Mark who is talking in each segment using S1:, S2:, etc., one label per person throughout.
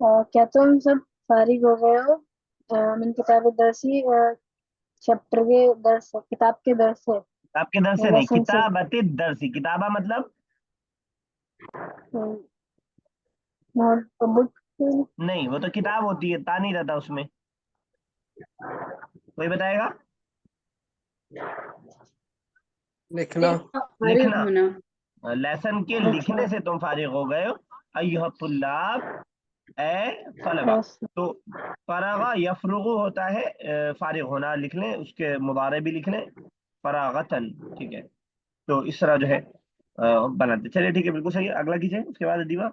S1: क्या तुम सब फारिग हो गए हो मिन किताब दरसी चैप्टर के दर्स किताब के दर्स से
S2: किताब के दर से नहीं,
S1: लेसन से।
S2: किताबत दरसी, किताबा मतलब
S1: नोट बुक।
S2: नहीं, वो तो किताब होती है, ता नहीं रहता उसमें। कोई बताएगा?
S3: लिखना।
S4: फारिग
S2: लिखना।
S4: होना।
S2: लेसन के
S1: अच्छा।
S2: लिखने से तुम फारिग हो गए हो। अय्युहा तुल्लाब, ए तलबा।
S1: yes।
S2: तो फरागा यफरुगु होता है फारिग होना, लिख लें, उसके मुदारे भी लिख लें, फरागतन। ठीक है, तो इस तरह जो है बनाते। चलिए ठीक है, बिल्कुल सही है। अगला कीजिए, उसके बाद दीवा।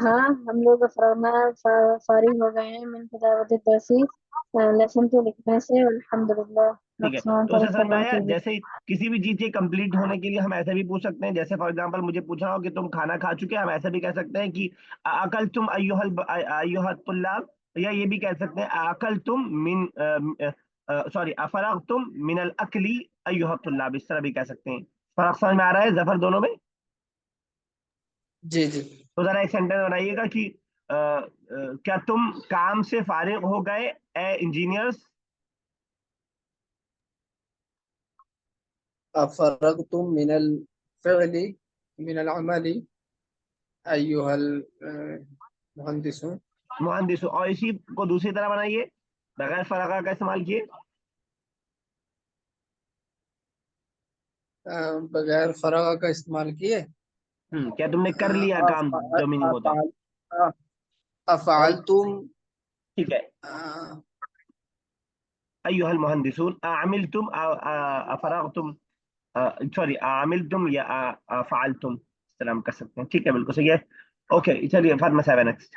S1: हाँ, हम लोग फारिग हो गए हैं मिन किताबत दरसी लेसन के लिखने से वल्हम्दुलिल्लाह।
S2: ठीक है,
S1: नुकसान
S2: तो उसे
S1: तारीफ
S2: समझ में
S1: अल्लाह
S2: आया।
S1: की भी।
S2: जैसे ही किसी भी चीज के कंप्लीट होने के लिए हम ऐसे भी पूछ सकते हैं, जैसे फॉर एग्जांपल मुझे पूछा हो कि तुम खाना खा चुके हैं, हम ऐसे भी कह सकते हैं कि अकल तुम अय्युहल तुल्लाब। या ये भी कह सकते हैं अकल तुम मिन सॉरी अफरग तुम मिनल अकली अय्युहल तुल्लाब, इस तरह भी कह सकते हैं। फर्क समझ में आ रहा है जफर दोनों में?
S3: जी जी।
S2: तो जरा एक सेंटेंस बनाइएगा कि क्या तुम काम से फारिग हो गए ए इंजीनियर्स?
S3: अफरगतुम मिनल फ़िअली मिनल अमली अय्युहल मुहंदिसुन।
S2: मुहंदिस। और इसी को दूसरी तरह बनाइए, बगैर फरागा का इस्तेमाल किए।
S3: बगैर फरागा का इस्तेमाल किए।
S2: क्या तुमने कर लिया काम, जो मीनिंग होता है। और
S3: अफ़अलतुम
S2: ठीक है, अय्युहल मुहंदिसून अमिलतुम अफरगतुम, सॉरी अमिलतुम या फअलतुम, इस तरह हम कर सकते हैं। ठीक है, बिल्कुल सही है। ओके, चलिए फातिमा साहब next.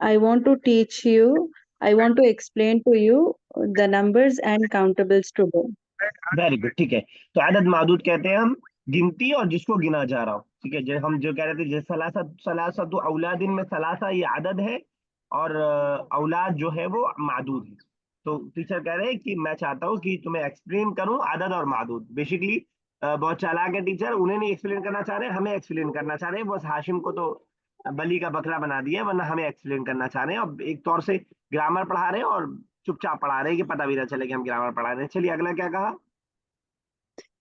S4: I want to teach you, I want to explain to you the numbers and countables today.
S2: Very good. ठीक है, तो अदद मादूद कहते हैं हम गिनती और जिसको गिना जा रहा हो। ठीक है, जो हम जो कह रहे थे, जैसे सलासा, सलासा तो औलादिन में सलासा ये अदद है, और औलाद जो है वो मादूद है। तो टीचर कह रहे हैं कि मैं चाहता हूँ कि तुम्हें एक्सप्लेन करूँ अदद और मादूद। बेसिकली बहुत चालाक है टीचर, उन्हें नहीं एक्सप्लेन करना चाह रहे, हमें एक्सप्लेन करना चाह रहे हैं। बस हाशिम को तो बली का बकरा बना दिया, वरना हमें एक्सप्लेन करना चाह रहे हैं। और एक तौर से ग्रामर पढ़ा रहे हैं, और चुपचाप पढ़ा रहे हैं कि पता भी ना चले कि हम ग्रामर पढ़ा रहे हैं। चलिए अगला क्या कहा।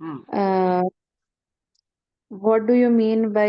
S2: हम्म
S4: uh, what do you mean by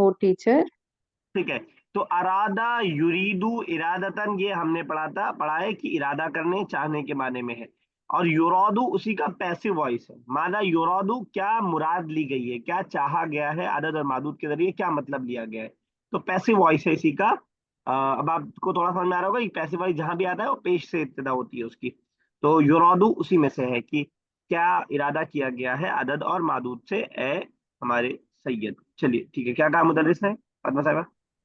S4: oh teacher?
S2: ठीक है, तो अरादा युरीदु इरादतन, ये हमने पढ़ा है कि इरादा करने, चाहने के माने में है। और युरादु उसी का पैसिव वॉइस है। माना युरादु, क्या मुराद ली गई है, क्या चाहा गया है, अदद और मादूद के जरिए क्या मतलब लिया गया है। तो पैसिव वॉइस है इसी का। अब आपको थोड़ा समझ में आ रहा होगा कि पैसिव वॉइस जहां भी आता है वो पेश से इब्तिदा होती है उसकी। तो युरादु उसी में से है कि क्या इरादा किया गया है अदद और मादूद से, ए हमारे सैयद। चलिए ठीक है, क्या कहा मुदर्रिस ने, फातिमा साहबा?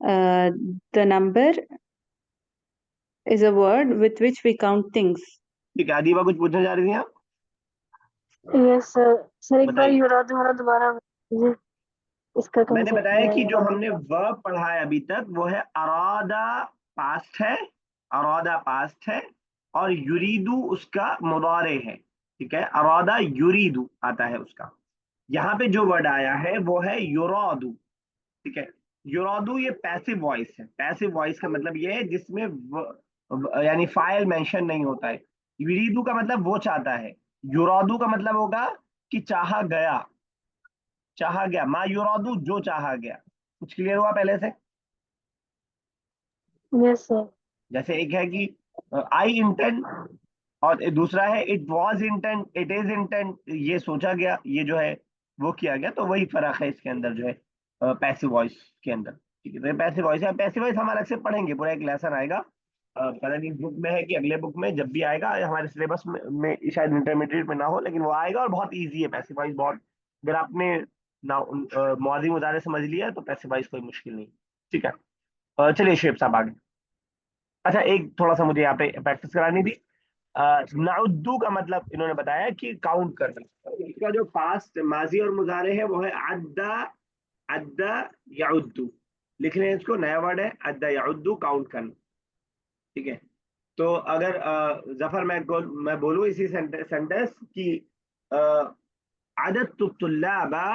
S4: Uh, the number is a word with which we count things.
S2: ठीक है, अदीबा कुछ पूछने जा रही थी आप?
S1: Yes sir. सर एक बार
S2: बताइए।
S1: युरा दोबारा दोबारा कीजिए। इसका
S2: मैंने
S1: कंसेप्ट
S2: बताया कि जो
S1: मतलब।
S2: हमने वर्ब पढ़ा है अभी तक वो है अरादा, पास्ट है, अरादा पास्ट है, और युरीदू उसका मुदारे है। ठीक है, अरादा युरीदू आता है उसका। यहाँ पे जो वर्ड आया है वो है युरादू। ठीक है, युरादू ये पैसिव वॉइस है। पैसिव वॉइस का मतलब ये है जिसमें यानी फाइल मेंशन नहीं होता है। युरीदू का मतलब वो चाहता है, युरादू का मतलब होगा कि चाहा गया, चाहा गया। मा युरादू, जो चाहा गया। कुछ क्लियर हुआ पहले से?
S1: Yes sir.
S2: जैसे एक है कि आई इंटेंड, और एक दूसरा है it was intend, it is intend, ये सोचा गया, ये जो है वो किया गया। तो वही फर्क है इसके अंदर जो है पैसिव वॉइस के अंदर। ठीक है, तो ये पैसिव वॉइस है। पैसिव वॉइस हम अलग से पढ़ेंगे, पूरा एक लेसन आएगा पता नहीं बुक में है कि अगले बुक में, जब भी आएगा हमारे सिलेबस में शायद इंटरमीडिएट में ना हो, लेकिन वो आएगा और बहुत इजी है पैसिव वॉइस बहुत। अगर आपने ना माजी मुजारे समझ लिया तो पैसिव वॉइस कोई मुश्किल नहीं। ठीक है, चलिए शेप साहब आगे। अच्छा, एक थोड़ा सा मुझे यहाँ पे प्रैक्टिस करानी थी। नाउद्दू का मतलब इन्होंने बताया कि काउंट करना। इसका जो पास्ट माजी और मुजारे है वो है अद्दा, अद्दा याउद्दू। लिख रहे हैं इसको, नया वर्ड है अद्दा याउद्दू, काउंट करना। ठीक है, तो अगर जफर मैं बोलूँ इसी सेंटेंस की अदद तुल्लाबा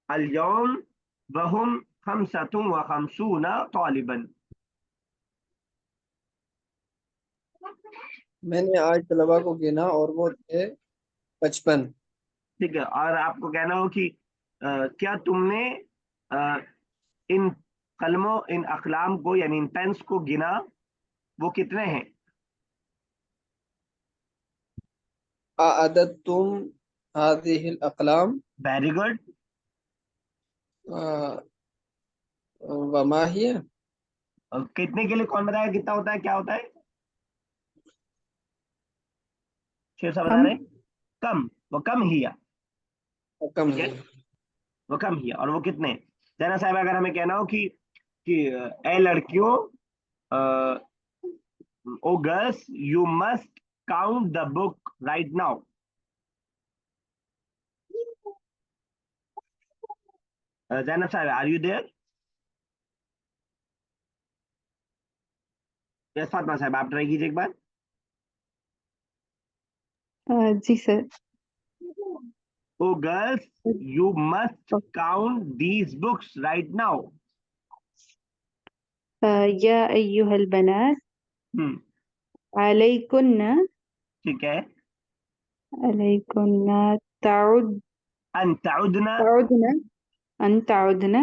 S2: अल-यौम वहुम खमसतुम व खमसूना तालिबन।
S3: मैंने आज तलबा को गिना और वो थे 55।
S2: ठीक है, और आपको कहना हो कि क्या तुमने अ, इन कलमों, इन अकलाम को यानी इन पेन्स को गिना, वो कितने हैं?
S3: अअददतुम हादिहिल अक़लाम
S2: वेरी गुड।
S3: वमा हिय।
S2: कितने के लिए कौन बताएगा कितना होता है, क्या होता है? शेर साहब बता
S4: कम।
S2: रहे हैं कम। वो कम हिया।
S3: कम
S2: ठीक है,
S3: हिय।
S2: वो कम हिया, और वो कितने? जैना साहब अगर हमें कहना हो कि ए लड़कियों, O girls you must count the book right now. Zainab साहब, are you there? Yes Fatima साहब, आप ट्राई कीजिए एक बार।
S4: जी sir.
S2: O girls you must count these books right now.
S4: या अय्युहल बनात
S2: हम्म,
S4: अलैकुन्ना
S2: ठीक है।
S4: अलैकुन्ना ताउद
S2: अन ताउदना।
S4: ताउदना अन ताउदना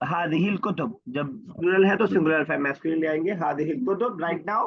S2: हादिहिल कुतुब, जब प्लूरल है तो सिंगुलर फॉर्म मैस्कुलिन ले आएंगे, हादिहिल कुतुब राइट नाउ।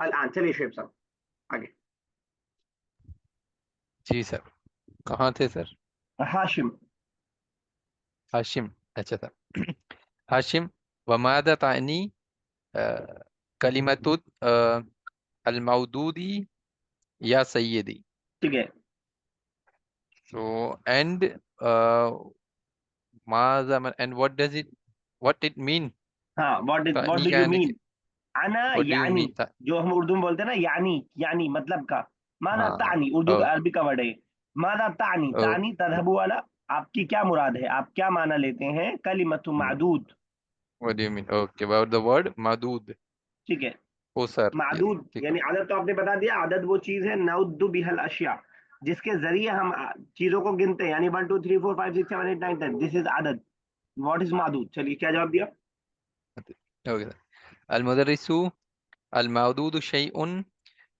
S2: अल चलिए शेब साहब आगे।
S5: जी सर। कहाँ थे सर?
S2: हाशिम।
S5: हाशिम। अच्छा सर। हाशिम, वमादा तानी कलिमतुत अलमौदूदी या सैयदी।
S2: ठीक है,
S5: so and Maaza and what it mean?
S2: हाँ, व्हाट
S5: तानी
S2: डू
S5: का
S2: यू
S5: यानी
S2: मीन?
S5: कि
S2: अना
S5: व्हाट डू यू
S2: यानी,
S5: मीन?
S2: जो हम उर्दू में बोलते हैं ना, यानी, यानी मतलब का, माना
S5: हाँ।
S2: तानी, उर्दू का अरबी का वर्ड है। माना तानी,
S5: ओ,
S2: तानी तजहबु वाला, आपकी क्या मुराद है, आप क्या माना लेते हैं कलिमतु मादूद।
S5: What do you mean? Okay, about the word मदूद।
S2: ठीक है,
S5: ओ सर,
S2: मादूद
S5: ठीक है।
S2: यानी आदत, तो आपने बता दिया। आदत वो चीज है नउद्दु बिहल अशिया, जिसके जरिए हम चीजों को गिनते हैं, यानी 1 2 3 4 5 6 7 8 9 10, दिस इज आदत। व्हाट इज मादूद? चलिए क्या जवाब दिया?
S5: Okay sir. अलमुदर्रिसु अलमौदूद शैउन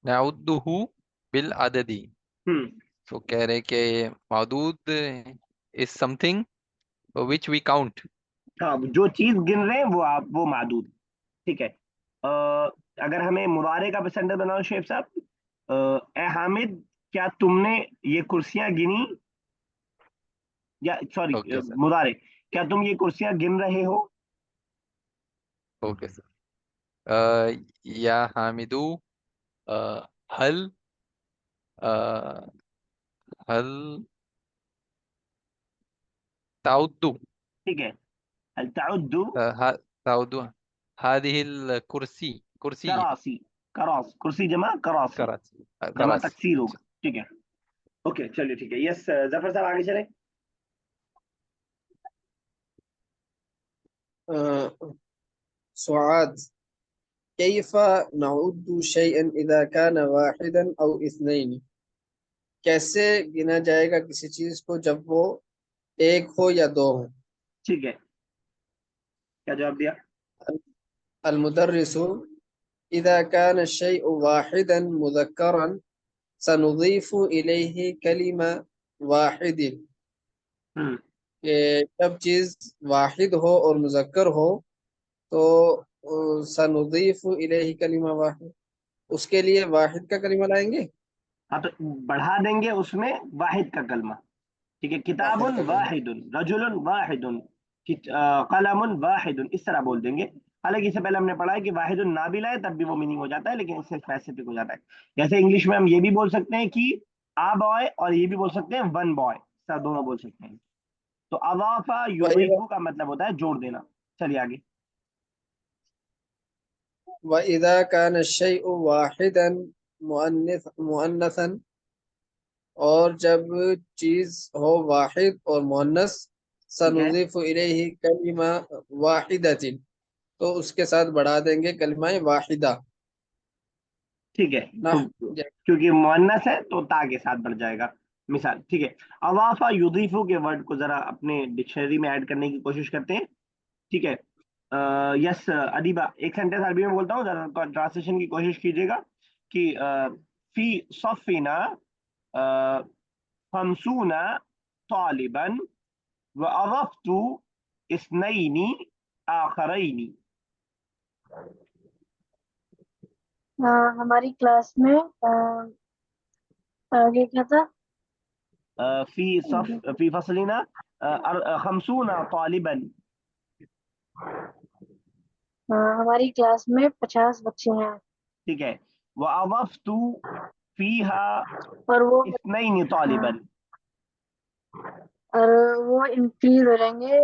S5: नउद्दुहु बिल अददी।
S2: हम्म,
S5: तो कह रहे कि मौदूद is something which we count.
S2: हाँ, जो चीज गिन रहे हैं वो आप, वो मादूद। ठीक है, अगर हमें मुबारे का सेंटेंस बनाओ शेफ साहब। ए हामिद, क्या तुमने ये कुर्सियां गिनी, या सॉरी
S5: ओके सर।
S2: मुबारे, क्या तुम ये कुर्सियां गिन रहे हो?
S5: Okay sir. या हामिदू हल हल ताउद्दू
S2: ठीक है, हल ताउद्दु
S5: ताउद्दू हादिहिल कुर्सी कुर्सी
S2: करासी, करास, कुर्सी जमा करासी,
S5: कराची
S2: जमा
S5: कराची।
S2: तकसीर
S5: अच्छा।
S2: होगा। ठीक है, ओके चलिए, ठीक है। यस जफर साहब आगे चले।
S3: सुआद कैफ नउद्दु शैअन इज़ा कान वाहिदन औ इस्नैन। कैसे गिना जाएगा किसी चीज को जब वो एक हो या दो हो।
S2: ठीक है, क्या जवाब दिया?
S3: अलमुदर्रिसु इज़ा कान शैअ वाहिदन मुज़क्करन सनुज़ीफ़ु इलैहि कलिमा वाहिदिन।
S2: हम्म,
S3: कि जब चीज वाहिद हो और मुज़क्कर हो तो सनुज़ीफ़ु इलैहि कलिमा वाहिद, उसके लिए वाहिद का कलिमा लाएंगे।
S2: हाँ तो बढ़ा देंगे उसमें वाहिद का कलमा। ठीक है,
S3: वाहिद
S2: किताबुन
S3: का कलिमा।
S2: वाहिदुन, रजुलन वाहिदुन। कि कलमुन वाहिदुन, इस तरह बोल देंगे। हालांकि इससे पहले हमने पढ़ा है कि वाहिदुन ना भी लाए तब भी वो मीनिंग हो जाता है, लेकिन इससे स्पेसिफिक हो जाता है। जैसे इंग्लिश में हम ये भी बोल सकते हैं कि आ बॉय, और ये भी बोल सकते हैं वन बॉय, सर दोनों बोल सकते हैं। तो अवाफा
S3: वही
S2: युदीफु का मतलब होता है जोड़ देना। चलिए आगे।
S3: वइदा कान शैउ वाहिदन मुअन्नसन, और जब चीज हो वाहिद और मुअन्नस,
S2: ठीक है,
S3: सनुज़ीफ़ु इलैहि कलिमा वाहिदतिन, तो उसके साथ बढ़ा देंगे कलिमा वाहिदा।
S2: ठीक है। तो
S3: ना
S2: क्योंकि मुअन्नस है तो ता के साथ बढ़ जाएगा। मिसाल, ठीक है। अवाफा युदीफु के वर्ड को जरा अपने डिक्शनरी में ऐड करने की कोशिश करते हैं। ठीक है। यस अदीबा, एक सेंटेंस अरबी में बोलता हूँ, जरा ट्रांसलेशन की कोशिश कीजिएगा कि फी सफ़िना खमसूना तालिबन व अज़फ़्तु इस्नैनी आखरैनी।
S1: हमारी क्लास में आगे क्या था?
S2: फी फसलिना खमसूना तालिबन।
S1: हमारी क्लास में 50 बच्चे हैं,
S2: ठीक है। व अज़फ़्तु फीहा
S1: और वो
S2: इस्नैनी तालिबन।
S1: और वो इंक्रीज हो जाएंगे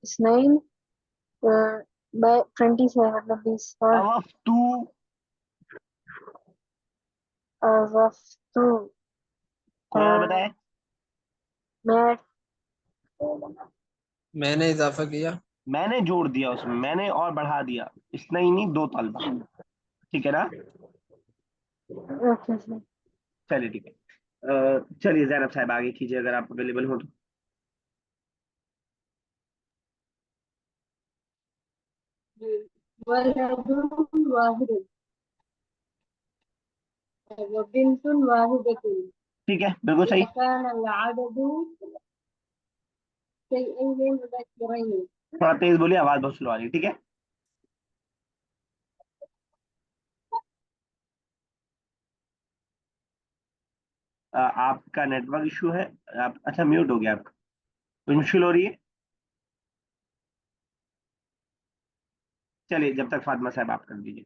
S1: इस्नाइन बाय 20 से, मतलब 20। और
S2: अज़फ़्तु
S1: वस्तु
S2: कोई और बताए?
S1: मैं
S3: मैंने इजाफा किया।
S2: मैंने जोड़ दिया उसमें, मैंने और बढ़ा दिया, इस्नैनी दो तलबा। ठीक है ना?
S1: Okay sir.
S2: चलिए ठीक है। चलिए जैनब साहब आगे कीजिए अगर आप अवेलेबल हो तो।
S1: वलदुन वाहिदुन व बिन्तुन वाहिदतुन
S2: ठीक है, बिल्कुल
S1: इज़ा
S2: सही।
S1: कान अल-अददु शै'अैन मुज़क्किरैन।
S2: थोड़ा तेज बोलिए, आवाज बहुत स्लो आ रही है। ठीक है। आपका नेटवर्क इशू है। आप अच्छा म्यूट हो गया आपका, कुछ मुश्किल हो रही है। चलिए जब तक फातिमा साहब आप कर दीजिए।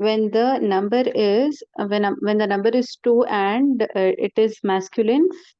S4: when the number is when the number is two and it is masculine,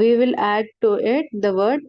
S4: We will add to it the word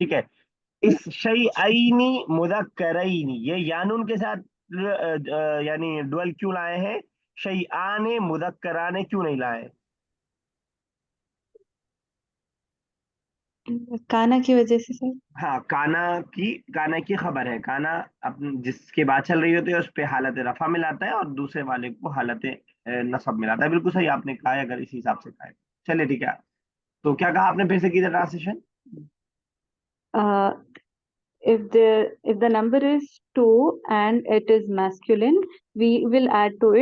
S2: ठीक है। इस शैअैनी मुज़क्करैनी, ये यानुन के साथ यानी डुअल क्यों लाए हैं? शैआने मुज़क्कराने क्यों नहीं लाए?
S4: काना की वजह से सर।
S2: हाँ, काना की खबर है। काना अपन जिसके बाद चल रही होती है उस पे हालत रफा मिलाता है और दूसरे वाले को हालत नसब मिलाता है। बिल्कुल सही आपने कहा है, अगर इसी हिसाब से कहा है। चलिए ठीक है। तो क्या कहा आपने, फिर से कीजिए translation.
S4: Uh, if the number is two and it is masculine, we will add to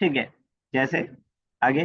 S2: ठीक है, जैसे आगे।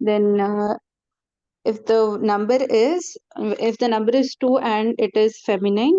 S4: then if the number is two and it is feminine,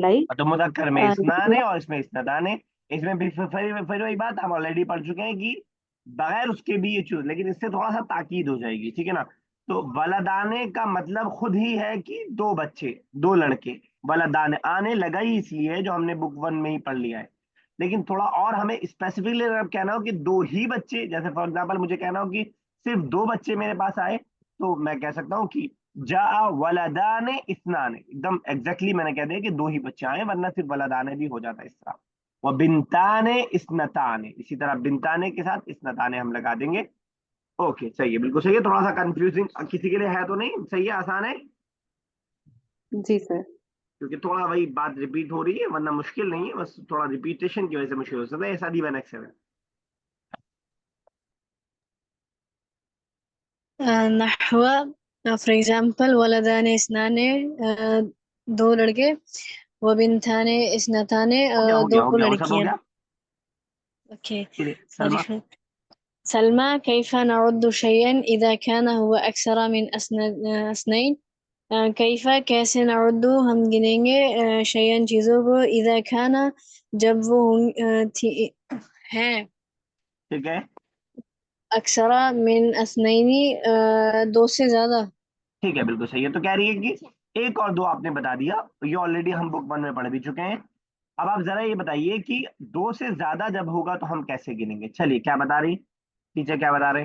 S4: like
S2: तो मुज़क्कर में
S4: uh,
S2: इस्नान है और इसमें इस्नतान है। इसमें फिर वही बात हम ऑलरेडी पढ़ चुके हैं कि बगैर उसके भी ये चूज, लेकिन इससे थोड़ा सा ताकीद हो जाएगी। ठीक है ना? तो वलदाने का मतलब खुद ही है कि दो बच्चे, दो लड़के। वलदाने आने लगा ही इसलिए है, जो हमने बुक वन में ही पढ़ लिया है। लेकिन थोड़ा और हमें स्पेसिफिकली अगर कहना हो कि दो ही बच्चे, जैसे फॉर एग्जाम्पल मुझे कहना हो कि सिर्फ दो बच्चे मेरे पास आए, तो मैं कह सकता हूँ कि जा वलदाने इस्नाने, एकदम एग्जैक्टली मैंने कह दिया कि दो ही बच्चे आए, वरना सिर्फ वलदाने भी हो जाता है इस तरह। वो बिनताने इस्नताने, इसी तरह बिनताने के साथ इस्नताने हम लगा देंगे। ओके, सही है, बिल्कुल सही है। थोड़ा सा कंफ्यूजिंग किसी के लिए है तो नहीं? सही है, आसान है।
S4: जी सर।
S2: क्योंकि थोड़ा वही बात रिपीट हो रही है, वरना मुश्किल नहीं है, बस थोड़ा रिपीटेशन की वजह से मुश्किल हो सकता है। ऐसा दी वन एक्सेवन।
S1: नहव, फॉर एग्जाम्पल वलदाने इस्नाने, दो लड़के, व बिन्ताने इस्नताने,
S2: हो गया हो गया
S1: दो
S2: हो गया, वो सब हो
S1: लड़कियां।
S2: गया।
S1: ओके,
S2: चलिए
S1: सॉरी।
S2: सलमा।
S1: सलमा कैफ नउद्दु शयअन इज़ा कान हुवा अक्सरा मिन असनैन। कैफा कैसे नउद्दु हम गिनेंगे शयअन चीज़ों को इज़ा कान जब वो थी हैं
S2: ठीक है,
S1: अक्सरा मिन असनैनी दो से ज्यादा।
S2: ठीक है, बिल्कुल सही है। तो कह रही है कि एक और दो आपने बता दिया, ये ऑलरेडी हम बुक 1 में पढ़ भी चुके हैं। अब आप जरा ये बताइए कि दो से ज्यादा जब होगा तो हम कैसे गिनेंगे। चलिए, क्या बता रही टीचर, क्या बता रहे?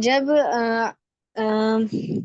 S1: जब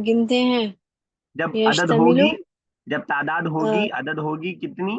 S1: गिनते हैं
S2: जब अदद
S1: यश्तमिलु
S2: होगी, जब तादाद होगी, अदद होगी कितनी?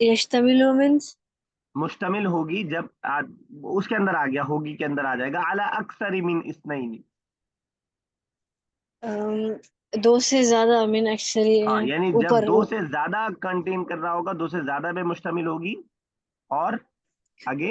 S1: यश्तमिलु मीन्स
S2: मुश्तमिल होगी, जब उसके अंदर आ गया, होगी के अंदर आ जाएगा, अला अक्सर मिन इस्नैनी।
S1: दो से ज्यादा मिन अक्सरी
S2: हाँ, यानी जब
S1: ऊपर
S2: दो से ज्यादा कंटेन कर रहा होगा, दो से ज्यादा पे मुश्तमिल होगी। और आगे?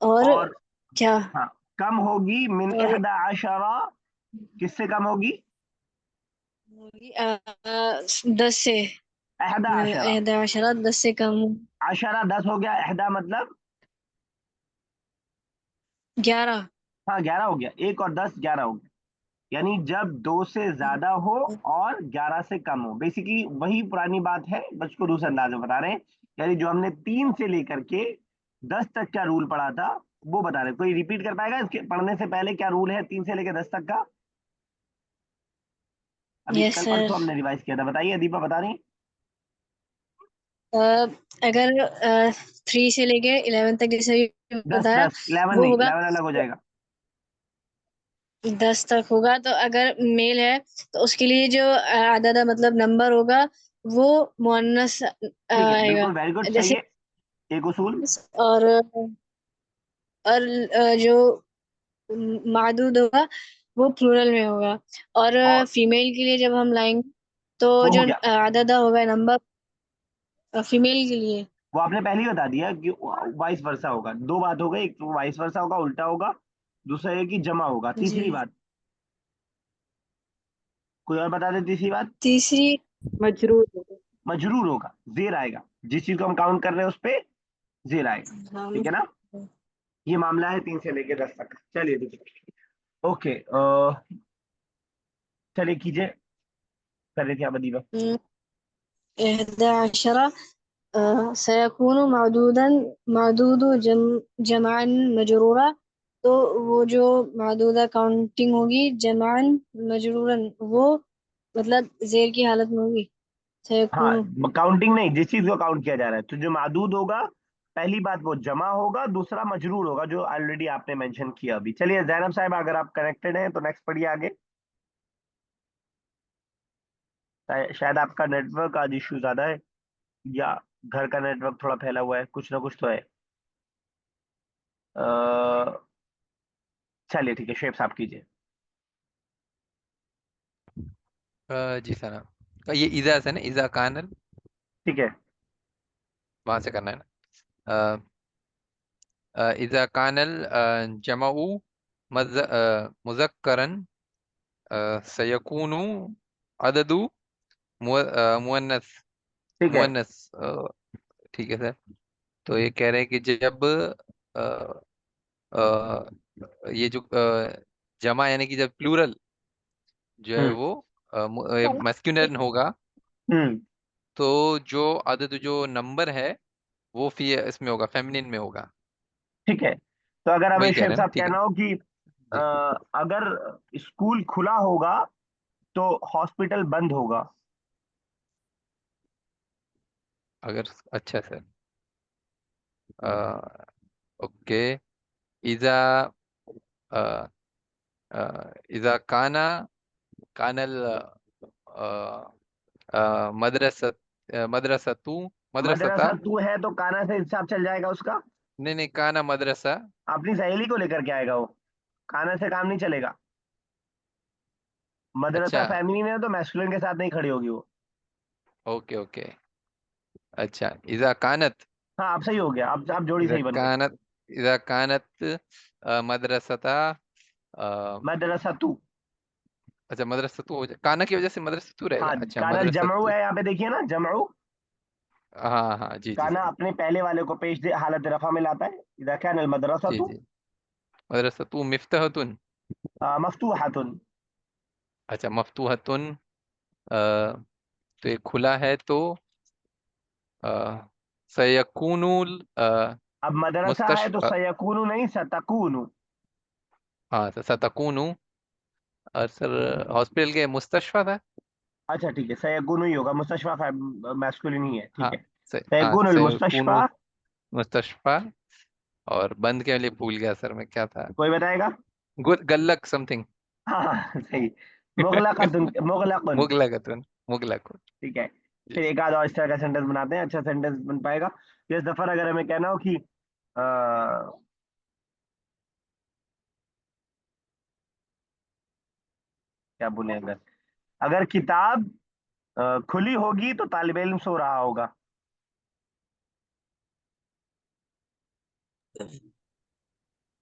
S1: और
S2: और
S1: क्या
S2: हाँ, कम होगी मिन
S1: और
S2: इहदा अशरा, किससे कम होगी?
S1: होगी 10 से
S2: इहदा अशरा।
S1: 11 10 से कम
S2: अशरा 10 हो गया, इहदा मतलब
S1: 11
S2: हाँ 11 हो गया, एक और 10 11 हो गया। यानी जब दो से ज्यादा हो और 11 से कम हो, बेसिकली वही पुरानी बात है, बस उसको दूसरे अंदाज में बता रहे हैं। यानी जो हमने 3 से लेकर के 10 तक का रूल पढ़ा था, वो बता रहे हैं। कोई रिपीट कर पाएगा इसके पढ़ने से पहले क्या रूल है 3 से लेकर 10 तक का? अभी
S1: यस
S2: कल
S1: सर।
S2: परसों हमने रिवाइज किया था, बताइए, दीपा बता रही हैं।
S1: अगर 3 से लेके 11 तक जैसे भी
S2: 10
S1: बताया
S2: 10 11
S1: वो
S2: नहीं,
S1: होगा
S2: 11 अलग हो जाएगा।
S1: 10 तक होगा तो अगर मेल है तो उसके लिए जो अदद मतलब नंबर होगा वो मुअन्नस
S2: ठीक है,
S1: आएगा
S2: बिल्कुल, वेरी गुड, सही
S1: जैसे।
S2: है। एक उसूल।
S1: और जो मादूद होगा वो प्लूरल में होगा। और
S2: और
S1: फीमेल के लिए जब हम लाएंगे तो
S2: वो हो
S1: जो
S2: गया,
S1: अदद होगा नंबर फीमेल के लिए।
S2: वो आपने पहले ही बता दिया कि वाइस वर्सा होगा। दो बात हो गई, एक तो वाइस वर्सा होगा, उल्टा होगा। दूसरा ये कि जमा होगा।
S1: जी।
S2: तीसरी बात कोई और बता दे, तीसरी बात?
S1: तीसरी
S4: मजरूर होगा।
S2: मजरूर होगा, जेर आएगा। जिस चीज को हम काउंट कर रहे हैं उस पे जेर आएगा।
S1: हम
S2: ठीक है ना? ये मामला है 3 से लेके 10 तक। चलिए ठीक है, ओके। चलिए कीजिए, कर रही थी आप अदीबा।
S1: 11 सयकून मादूद जमान मजरूरा। तो वो जो मादूदा काउंटिंग होगी जमान मजरूरन वो मतलब जेर की हालत में होगी
S2: हाँ,
S1: सयकून।
S2: काउंटिंग नहीं, जिस चीज को काउंट किया जा रहा है, तो जो मादूद होगा, पहली बात वो जमा होगा, दूसरा मजरूर होगा, जो ऑलरेडी आपने मेंशन किया अभी। चलिए जैनब साहब, अगर आप कनेक्टेड हैं तो नेक्स्ट पढ़िए आगे। शायद आपका नेटवर्क आज इश्यू ज्यादा है, या घर का नेटवर्क थोड़ा फैला हुआ है, कुछ ना कुछ तो है। अ, चलिए ठीक है, शेप साहब कीजिए।
S5: जी सर। ये इजा से ना, इजा कानल,
S2: ठीक है।
S5: वहां से करना है ना। इजा कानल जमाऊ मुजक्करन सयकूनु अददु मुअन्नस
S2: ठीक है।
S5: मुअन्नस। ठीक है सर। तो ये कह रहे हैं कि जब अ, ये जो जमा यानी कि जब प्लूरल जो है
S2: हम्म।
S5: वो मैस्कुलिन होगा,
S2: हम्म।
S5: तो जो अदद जो नंबर है वो फी इसमें होगा, फेमिनिन में होगा।
S2: ठीक है, तो अगर हमें
S5: वही कह
S2: शेफ
S5: रहे हैं ना,
S2: साहब
S5: ठीक है
S2: कहना हो कि
S5: जी।
S2: अगर स्कूल खुला होगा तो हॉस्पिटल बंद होगा।
S5: अगर अच्छा सर। ओके। इजा अ, इजा काना कानल मदरसा मदरसतु मदरसता।
S2: मदरसा तू है तो काना से हिसाब चल जाएगा उसका।
S5: नहीं नहीं, काना मदरसा।
S2: अपनी सहेली को लेकर के आएगा वो, काना से काम नहीं चलेगा। मदरसा
S5: अच्छा,
S2: फेमिनिन है तो मैस्कुलिन के साथ नहीं खड़ी होगी वो।
S5: Okay okay. अच्छा, इजा कानत,
S2: हाँ अब सही हो गया, अब जोड़ी
S5: इजा
S2: सही बन गई।
S5: कानत, इजा कानत मदरसता, अ,
S2: मदरसा तू।
S5: अच्छा मदरसा तू हो जाए, काना की वजह से मदरसा तू रहेगा।
S2: हाँ
S5: अच्छा
S2: कानल
S5: मदरसा
S2: जमऊ
S5: तू,
S2: है यहाँ पे, देखिए ना जमऊ।
S5: हाँ हाँ जी जी
S2: काना अपने पहले वाले को पेश दे हालत रफा में लाता है, इधर कानल मदरसा
S5: जी
S2: तू
S5: जी। मदरसा तू मिफ्ताहतुन,
S2: मफ्तूहतुन।
S5: अच्छा मफ्तूहतुन, तो ये खुला है तो सयकूनुल
S2: अब मदरसा है तो
S5: मुस्तशफा,
S2: सयकूनु नहीं सतकूनु।
S5: हाँ सतकूनु, और सर हॉस्पिटल के मुस्तशफा था।
S2: अच्छा ठीक है, सयकूनु ही होगा, मुस्तशफा मैस्कुलिन ही है, ठीक
S5: हाँ
S2: है।
S5: हाँ
S2: सयकूनुल मुस्तशफा।
S5: सयकूनु मुस्तशफा, और बंद के लिए भूल गया सर मैं, क्या था,
S2: कोई बताएगा?
S5: गल्लक समथिंग।
S2: हाँ हाँ सही। मुगलकतुन, मुगलकुन।
S5: मुगलकतुन, मुगलकुन।
S2: ठीक है। फिर एक आध और इस तरह का सेंटेंस बनाते हैं, अच्छा सेंटेंस बन पाएगा। ये जफर अगर हमें कहना हो कि क्या बोले, अगर अगर किताब खुली होगी तो तालिब इल्म सो रहा होगा।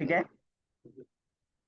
S2: ठीक है।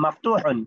S2: मफ्तूहन।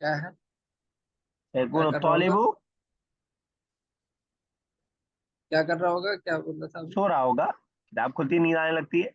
S3: क्या है, क्या
S2: यकून
S3: कर रहा होगा,
S2: तालिबु,
S3: क्या कर रहा होगा, क्या बोला था अभी.
S2: सो रहा होगा, किताब खुलती नींद आने लगती है।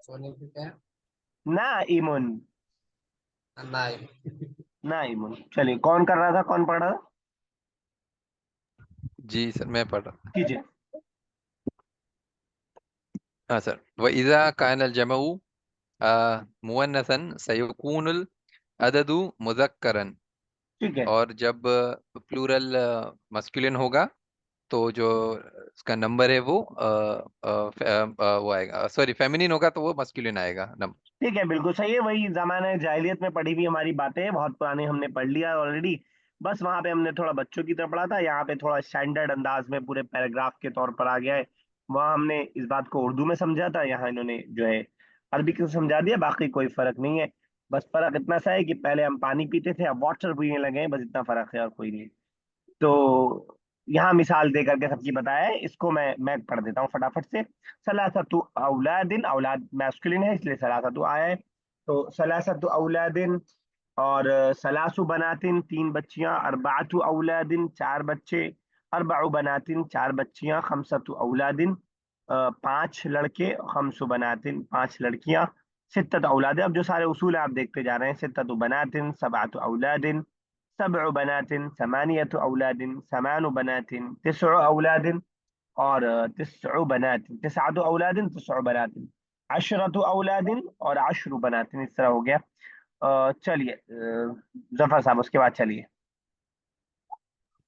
S3: सोने की क्या
S2: नाइमुन।
S3: है, नाइम.
S2: नाइमुन, चलिए कौन कर रहा था, कौन पढ़ रहा था?
S5: जी सर मैं पढ़ रहा,
S2: कीजिए।
S5: हाँ सर, व इज़ा कानल जमऊ मुअन्नसन सयकूनुल अददु मुज़क्करन,
S2: ठीक है।
S5: और जब प्लूरल मस्कुलिन होगा तो जो उसका नंबर है वो वो आएगा, सॉरी फेमिनिन होगा तो वो मस्कुलिन आएगा नंबर।
S2: ठीक है बिल्कुल सही है, वही जमाने जाहिलियत में पढ़ी हुई हमारी बातें हैं, बहुत पुराने हमने पढ़ लिया ऑलरेडी। बस वहां पे हमने थोड़ा बच्चों की तरह पढ़ा था, यहाँ पे थोड़ा स्टैंडर्ड अंदाज में पूरे पैराग्राफ के तौर पर आ गया है। वहाँ हमने इस बात को उर्दू में समझा था, यहाँ इन्होंने जो है अरबी में समझा दिया, बाकी कोई फर्क नहीं है। बस फर्क इतना सा है कि पहले हम पानी पीते थे, अब वाटर पीने लगे हैं, बस इतना फर्क है और कोई नहीं। तो यहाँ मिसाल दे करके सबकी बताया है, इसको मैं पढ़ देता हूँ फटाफट से। सलासतु औलादिन, औलाद मैस्कुलिन है इसलिए सलासतु आया है। तो सलासतु औलादिन, और सलासु बनातिन तीन बच्चियां, अरबातु औलादिन चार बच्चे, अरबाउ बनातिन चार बच्चियां, खमसतु औलादिन पांच लड़के, खमसु बनातिन पांच लड़कियां, सित्तत औलादिन। अब जो सारे उसूल हैं आप देखते जा रहे हैं, सित्ततु बनातिन, सबातु औलादिन, सबअ बनातिन, समानियतु औलादिन, समानु बनातिन, तिस्अ औलादिन, और तिस्अ बनातिन, तिस्अतु औलादिन, तिस्अ बनातिन, अशरतु औलादिन और अशरु बनातिन। इस तरह हो गया। चलिए जफर साहब उसके बाद चलिए।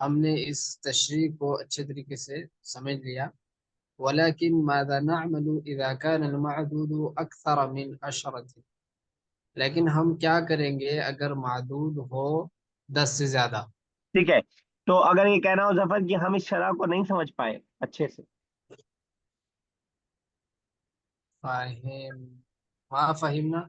S3: हमने इस तशरीह को अच्छे तरीके से समझ लिया. वलाकिन माज़ा नअमलु इज़ा कान अल-मअदूद अक्सर मिन अशरत. लेकिन हम क्या करेंगे अगर मादूद हो 10 से ज्यादा.
S2: ठीक है। तो अगर ये कहना हो जफर कि हम इस शरह को नहीं समझ पाए अच्छे से,
S3: फाहिम मा फहिमना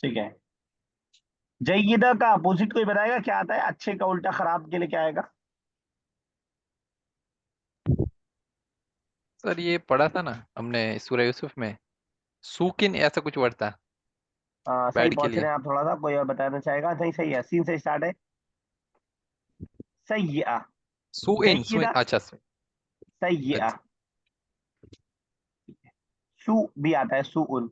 S2: ठीक है। जय्यदा का अपोजिट कोई बताएगा क्या आता है? अच्छे का उल्टा खराब के लिए क्या आएगा?
S5: सर ये पढ़ा था ना हमने सूरह यूसुफ में, सूकिन ऐसा कुछ वर्ड था
S2: सही
S5: बैड के
S2: पहुंच रहे
S5: लिए।
S2: हैं आप, थोड़ा सा कोई और बताना चाहेगा? नहीं सही है, सीन से स्टार्ट है। सय्या।
S5: सुइन सुइन,
S2: जय्यदा,
S5: अच्छा
S2: सय्या।
S5: अच्छा,
S2: सू भी आता है, सुउन।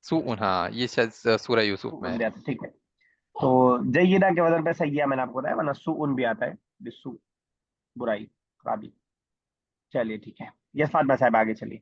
S5: सुउन, हाँ ये शायद सूरह यूसुफ में
S2: सुउन
S5: है।
S2: भी आता है, ठीक है। तो जय्यदा के बदल पे सय्या मैंने आपको बताया, वरना सुउन भी आता है, बिस्सू, बुराई, खराबी। चलिए ठीक है, यस फातिमा साहब आगे चलिए।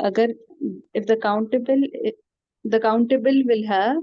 S4: अगर if the countable will have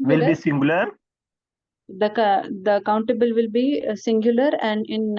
S2: will be
S4: singular.
S2: singular.
S4: The countable will be singular and in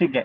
S2: ठीक है,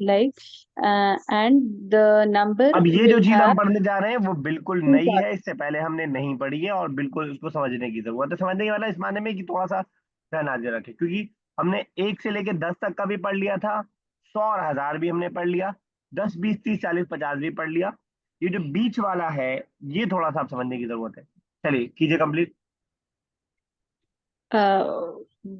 S4: like and the number
S2: अब ये जो
S4: will
S2: चीज हम
S4: have
S2: पढ़ने जा रहे हैं वो बिल्कुल
S4: two
S2: नई है,
S4: parts.
S2: इससे पहले हमने नहीं पढ़ी है और बिल्कुल उसको समझने की जरूरत है। समझने वाला इस मायने में कि थोड़ा सा ध्यान हाजिर रखें, क्योंकि हमने 1 से लेकर 10 तक का भी पढ़ लिया था, 100 और 1000 भी हमने पढ़ लिया, 10 20 30 40 50 भी पढ़ लिया। ये जो बीच वाला है ये थोड़ा सा आप समझने की जरूरत है। चलिए कीजिए complete.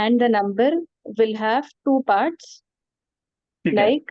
S4: and the number will have two parts
S2: ठीक है,
S4: like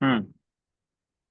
S2: हम्म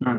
S2: हम्म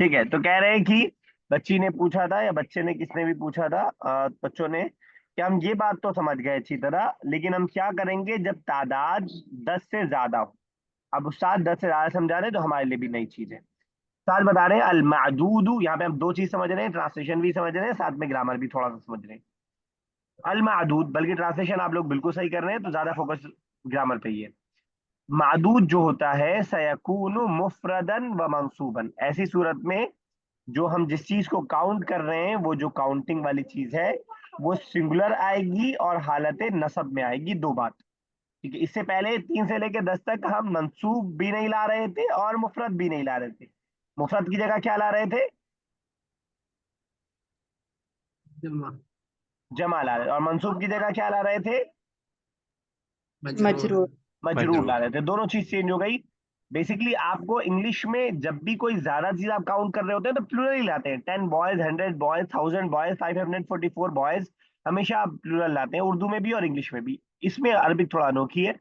S2: ठीक है, तो कह रहे हैं कि बच्ची ने पूछा था या बच्चे ने, किसने भी पूछा था, बच्चों ने, कि हम ये बात तो समझ गए अच्छी तरह, लेकिन हम क्या करेंगे जब तादाद 10 से ज्यादा हो। अब उस्ताद 10 से ज्यादा समझा रहे हैं तो हमारे लिए भी नई चीज है। उस्ताद बता रहे हैं अल मादूदू, यहाँ पे हम दो चीज समझ रहे हैं, ट्रांसलेशन भी समझ रहे हैं, साथ में ग्रामर भी थोड़ा सा समझ रहे हैं। अल मादूद, बल्कि ट्रांसलेशन आप लोग बिल्कुल सही कर रहे हैं, तो ज्यादा फोकस ग्रामर पे ही है। मादूद जो होता है सयकून मुफरदन व मंसूबन, ऐसी सूरत में जो हम जिस चीज को काउंट कर रहे हैं वो जो काउंटिंग वाली चीज है वो सिंगुलर आएगी और हालत नसब में आएगी, दो बात। ठीक है, इससे पहले 3 से लेकर 10 तक हम मंसूब भी नहीं ला रहे थे और मुफरद भी नहीं ला रहे थे। मुफरद की जगह क्या ला रहे थे?
S3: जमा
S2: जमा ला रहे थे, और मंसूब की जगह क्या ला रहे थे?
S3: मजरूर
S4: मजरूर.
S2: मजरूर ला
S5: मजरूर।
S2: रहे थे। दोनों चीज चेंज हो गई। बेसिकली आपको इंग्लिश में जब भी कोई ज्यादा चीज आप काउंट कर रहे होते हैं तो प्लूरल ही लाते हैं। 10 बॉयज, 100 बॉयज, 1000 बॉयज, 544 बॉयज, हमेशा आप प्लूरल लाते हैं, उर्दू में भी और इंग्लिश में भी। इसमें अरबिक थोड़ा अनोखी है,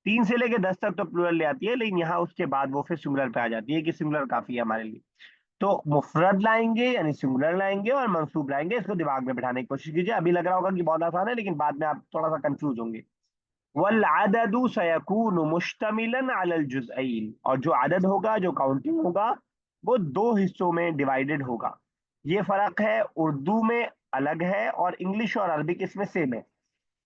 S2: 3 से लेकर 10 तक तो प्लूरल ले आती है, लेकिन यहाँ उसके बाद वो फिर सिंगुलर पे आ जाती है कि सिंगुलर काफी है हमारे लिए। तो मुफरद लाएंगे यानी सिंगुलर लाएंगे और मंसूब लाएंगे, इसको दिमाग में बिठाने की कोशिश कीजिए। अभी लग रहा होगा कि बहुत आसान है, लेकिन बाद में आप थोड़ा सा कंफ्यूज होंगे। वल अददु सयकून मुश्तमिलन अलल जुज़अइन, और जो अदद होगा, जो काउंटिंग होगा, वो दो हिस्सों में डिवाइडेड होगा। ये फर्क है, उर्दू में अलग है और इंग्लिश और अरबिक इसमें सेम है।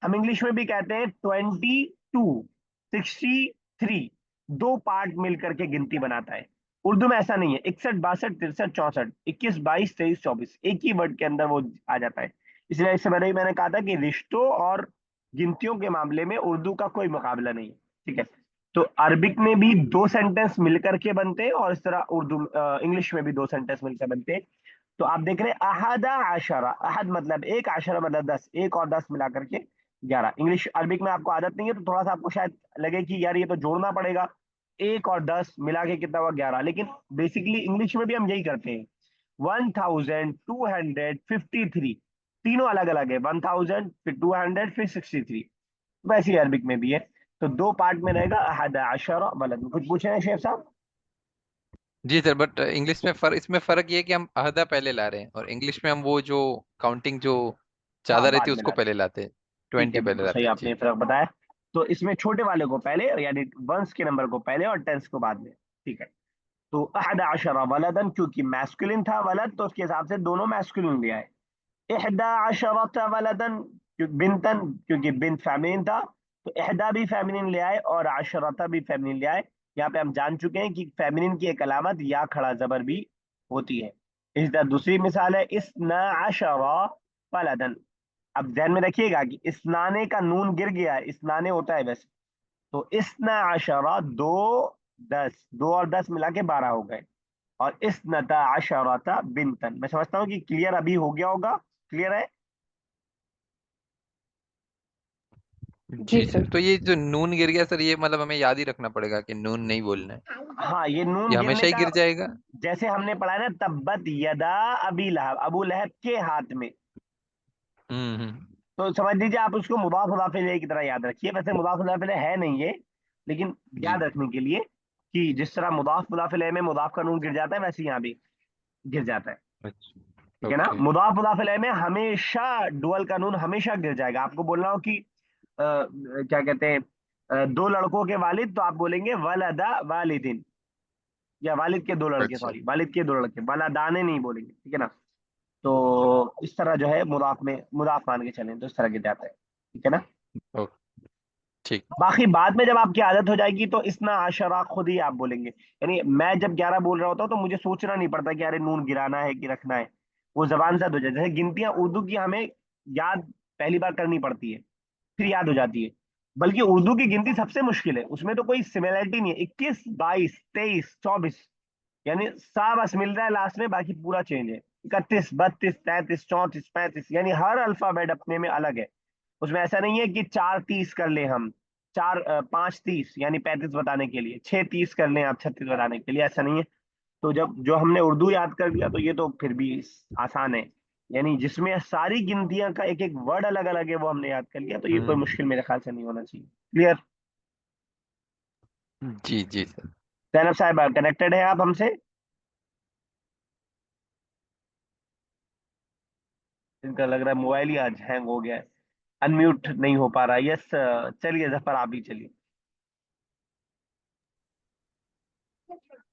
S2: हम इंग्लिश में भी कहते हैं 22, 63, दो पार्ट मिलकर के गिनती बनाता है। उर्दू में ऐसा नहीं है, 61, 62, 63, 64, 21, 22, 23, 24, एक ही वर्ड के अंदर वो आ जाता है। इसलिए इससे पहले ही मैंने कहा था कि रिश्तों और गिनतियों के मामले में उर्दू का कोई मुकाबला नहीं है। ठीक है, तो अरबिक में भी दो सेंटेंस मिलकर के बनते हैं और इस तरह उर्दू इंग्लिश में भी दो सेंटेंस मिलकर बनते हैं। तो आप देख रहे हैं अहदा आशरा, अहद मतलब एक, आशरा मतलब 10, एक और 10 मिला करके 11। इंग्लिश अरबिक में आपको आदत नहीं है तो थोड़ा सा आपको शायद लगे कि यार ये तो जोड़ना पड़ेगा, एक और 10 मिला के कितना हुआ? 11। लेकिन बेसिकली इंग्लिश में भी हम यही करते हैं। 1253, तीनों अलग अलग है, 1000 फिर 200 फिर 63। वैसे ही अरबिक में भी है। तो दो पार्ट में रहेगा अहद आशरा बलद। कुछ पूछे हैं शेख साहब?
S5: जी सर, बट इंग्लिश में इसमें फर्क ये है कि हम अहदा पहले ला रहे हैं और इंग्लिश में हम वो जो काउंटिंग जो
S2: हाँ,
S5: ज्यादा रहती
S2: बाद
S5: है
S2: में
S5: उसको
S2: लाते
S5: पहले
S2: हैं।
S5: लाते हैं,
S2: ठीक है,
S5: 20 पहले
S2: बिल्कुल सही
S5: लाते हैं
S2: आपने
S5: जी।
S2: ये फर्क बताया। तो इसमें छोटे वाले को पहले, यानी वंस के नंबर को पहले और टेंस को बाद में। ठीक है, तो अहदा अशरा वलदन, क्योंकि मैस्कुलिन था वलद तो उसके हिसाब से दोनों मैस्कुलिन लिया है। इहदा अशरत वलदन बिनतन, क्योंकि बिन फेमिनिन था तो इहदा भी फेमिनिन ले आए और अशरता भी फेमिनिन ले आए। यहाँ पे हम जान चुके हैं कि फेमिनिन की एक अलामत या खड़ा जबर भी होती है। इस तरह दूसरी मिसाल है इस्ना अशरा वलदन। अब ध्यान में रखिएगा कि इस्नाने का नून गिर गया है, इस्नाने होता है वैसे। तो इस्ना अशरा, दो, 10, 2 और 10 मिला के 12 हो गए। और इस्नता अशरता बिनतन। मैं समझता हूँ कि क्लियर अभी हो गया होगा। क्लियर है?
S4: जी
S5: जी सर,
S4: सर.
S5: तो ये जो नून गिर गया सर, ये मतलब हमें याद ही रखना पड़ेगा कि नून नहीं बोलना है,
S2: हाँ, ये नून
S5: ये
S2: गिरने
S5: हमेशा ही
S2: का,
S5: गिर जाएगा।
S2: जैसे हमने पढ़ा है ना, तब्बत यदा अबी लहब, अबू लहब के हाथ में।
S5: हम्म।
S2: तो समझ लीजिए आप उसको मुदाफ मुदाफ इलैहि की तरह याद रखिए। वैसे मुदाफ मुदाफ इलैहि है नहीं ये, लेकिन
S5: जी
S2: याद रखने के लिए कि जिस तरह मुदाफ मुदाफ इलैहि में मुदाफ का नून गिर जाता है, वैसे यहाँ भी गिर जाता है।
S5: अच्छा,
S2: ठीक है ना।
S5: ओके,
S2: मुदाफ मुदाफ इलैह में हमेशा डुअल का नून हमेशा गिर जाएगा। आपको बोलना हो कि क्या कहते हैं, दो लड़कों के वालिद, तो आप बोलेंगे वलदा वालिदिन, या वालिद के दो लड़के,
S5: अच्छा,
S2: सॉरी वालिद के दो लड़के, वलदाने नहीं बोलेंगे, ठीक है ना। तो इस तरह जो है मुदाफ में मुदाफ मान के चलें तो इस तरह के जाता है, ठीक है ना।
S5: ओके, ठीक,
S2: बाकी बाद में जब आपकी आदत हो जाएगी तो इस्ना आशरा खुद ही आप बोलेंगे। यानी मैं जब 11 बोल रहा होता हूँ तो मुझे सोचना नहीं पड़ता कि अरे नून गिराना है कि रखना है, वो जबान से हो जाए। जैसे गिनतियां उर्दू की हमें याद पहली बार करनी पड़ती है, फिर याद हो जाती है। बल्कि उर्दू की गिनती सबसे मुश्किल है, उसमें तो कोई सिमिलरिटी नहीं है। 21, 22, 23, 24, यानी सा बस मिल रहा है लास्ट में, बाकी पूरा चेंज है। 31, 32, 33, 34, 35, यानी हर अल्फाबेट अपने में अलग है। उसमें ऐसा नहीं है कि 4 30 कर ले हम, 5 30 यानी 35 बताने के लिए, 6 30 कर लें आप 36 बताने के लिए, ऐसा नहीं है। तो जब जो हमने उर्दू याद कर लिया तो ये तो फिर भी आसान है। यानी जिसमें सारी गिनतियां का एक एक वर्ड अलग अलग है वो हमने याद कर लिया, तो ये कोई मुश्किल मेरे ख्याल से नहीं होना चाहिए। क्लियर।
S5: जी जी सर।
S2: जैनब साहब कनेक्टेड है आप हमसे? इनका लग रहा है मोबाइल ही आज हैंग हो गया है, अनम्यूट नहीं हो पा रहा है। यस, चलिए जफर आप ही चलिए।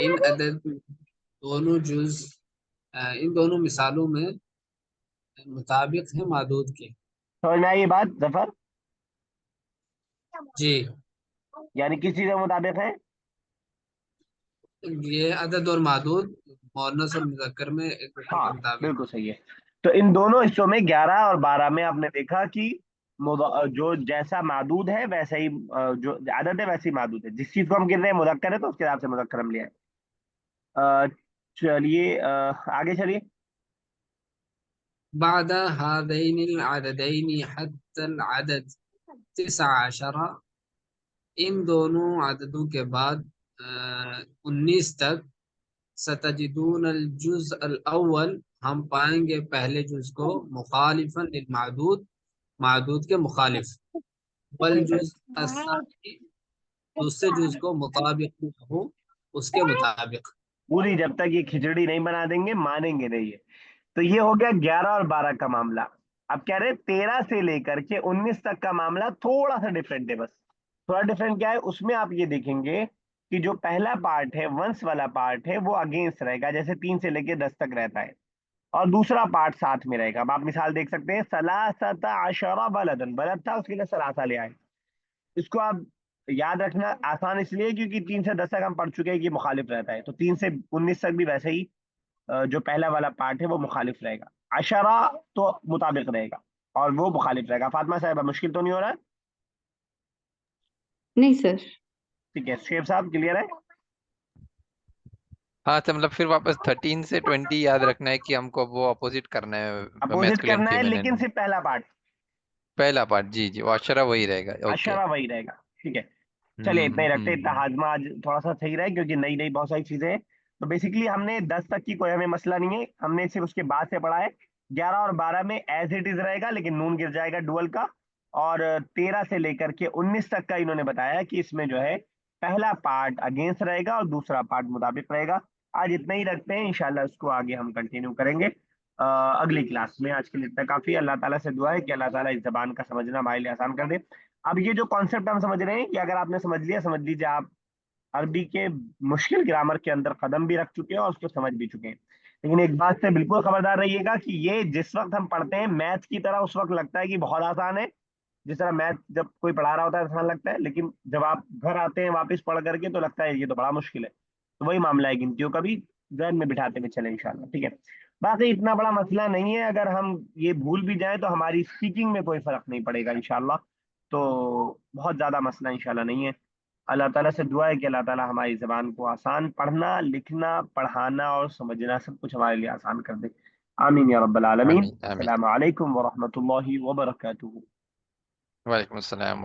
S3: इन अदद दोनों जुज इन दोनों मिसालों में मुताबिक है मादूद के।
S2: समझ में आई ये बात जफर?
S3: जी,
S2: यानी किस चीज के मुताबिक है?
S3: ये अदद और मादूद मुअन्नस और मुज़क्कर में एक दूसरे के
S2: हाँ
S3: मुताबिक।
S2: बिल्कुल सही है। तो इन दोनों हिस्सों में 11 और 12 में आपने देखा कि जो जैसा मादूद है वैसा ही जो आदत है वैसी मादूद है। जिस चीज को हम गिन रहे हैं मुदक्कर है तो उसके हिसाब से मुदक्कर हम ले आए। चलिए आगे चलिए।
S3: बाद हादैन अददैन हत्ता अदद 19, इन दोनों आददों के बाद 19 तक सतजिदून अल जुज़ अल अव्वल, हम पाएंगे पहले जुज को मुखालिफन लिल मादूद, मादूद के मुखालिफ, वल जुज अस्सानी, दूसरे जुज को मुताबिक हो, उसके मुताबिक।
S2: पूरी जब तक ये खिचड़ी नहीं बना देंगे मानेंगे नहीं है। तो ये हो गया 11 और 12 का मामला। अब कह रहे 13 से लेकर के 19 तक का मामला थोड़ा सा डिफरेंट है बस। थोड़ा डिफरेंट क्या है उसमें आप ये देखेंगे कि जो पहला पार्ट है वंश वाला पार्ट है वो अगेंस्ट रहेगा, जैसे 3 से लेकर 10 तक रहता है, और दूसरा पार्ट साथ में रहेगा। अब आप मिसाल देख सकते हैं, सलासता अशरा बलदन, बलद था उसके लिए सलासा ले आए। इसको आप याद रखना आसान इसलिए क्योंकि 3 से 10 तक हम पढ़ चुके हैं कि मुखालिफ रहता है, तो 3 से 19 तक भी वैसे ही जो पहला वाला पार्ट है वो मुखालिफ रहेगा। अशरा तो मुताबिक रहेगा और वो मुखालिफ रहेगा। फातिमा साहब मुश्किल तो नहीं हो रहा है?
S4: नहीं सर।
S2: ठीक है, शेख साहब क्लियर है?
S5: हाँ तो मतलब फिर वापस 13 से 20 याद रखना है कि हमको वो अपोजिट करना है
S2: अपोजिट
S5: मैस्कुलिन
S2: करना है
S5: फेमिनिन
S2: लेकिन
S5: में।
S2: सिर्फ पहला पार्ट,
S5: पहला पार्ट, जी जी, वो अक्षरा वही रहेगा, ओके।
S2: अशरा वही रहेगा। ठीक है, चलिए इतना ही रखते हैं। इतना
S5: हम्म।
S2: हाजमा आज थोड़ा सा सही रहा है क्योंकि नई नई बहुत सारी चीजें हैं। तो बेसिकली हमने 10 तक की कोई हमें मसला नहीं है, हमने सिर्फ उसके बाद से पढ़ा है। 11 और 12 में एज इट इज रहेगा लेकिन नून गिर जाएगा डुअल का। और 13 से लेकर के 19 तक का इन्होंने बताया कि इसमें जो है पहला पार्ट अगेंस्ट रहेगा और दूसरा पार्ट मुताबिक रहेगा। आज इतना ही रखते हैं, इंशाल्लाह उसको आगे हम कंटिन्यू करेंगे अगली क्लास में। आज के लिए इतना काफी है। अल्लाह ताला से दुआ है कि अल्लाह ताला इस जबान का समझना हमारे लिए आसान कर दे। अब ये जो कॉन्सेप्ट हम समझ रहे हैं कि अगर आपने समझ लिया, समझ लीजिए आप अरबी के मुश्किल ग्रामर के अंदर कदम भी रख चुके हैं और उसको समझ भी चुके हैं। लेकिन एक बात से बिल्कुल खबरदार रहिएगा कि ये जिस वक्त हम पढ़ते हैं मैथ की तरह उस वक्त लगता है कि बहुत आसान है। जिस तरह मैथ जब कोई पढ़ा रहा होता है आसान लगता है, लेकिन जब आप घर आते हैं वापस पढ़ करके तो लगता है ये तो बड़ा मुश्किल है। तो वही मामला है, गिनतियों का भी जहन में बिठाते हुए चले इंशाल्लाह। ठीक है, बाकी इतना बड़ा मसला नहीं है। अगर हम ये भूल भी जाए तो हमारी स्पीकिंग में कोई फर्क नहीं पड़ेगा इंशाल्लाह। तो बहुत ज्यादा मसला इंशाल्लाह नहीं है। अल्लाह ताला से दुआ है कि अल्लाह ताला हमारी ज़बान को आसान, पढ़ना लिखना पढ़ाना और समझना सब कुछ हमारे लिए आसान कर दे। आमीन या रब्बल आलमीन।
S5: आमीन आमीन।
S2: अस्सलामु अलैकुम व रहमतुल्लाहि व बरकातुहू।
S5: वालेकुम अस्सलाम।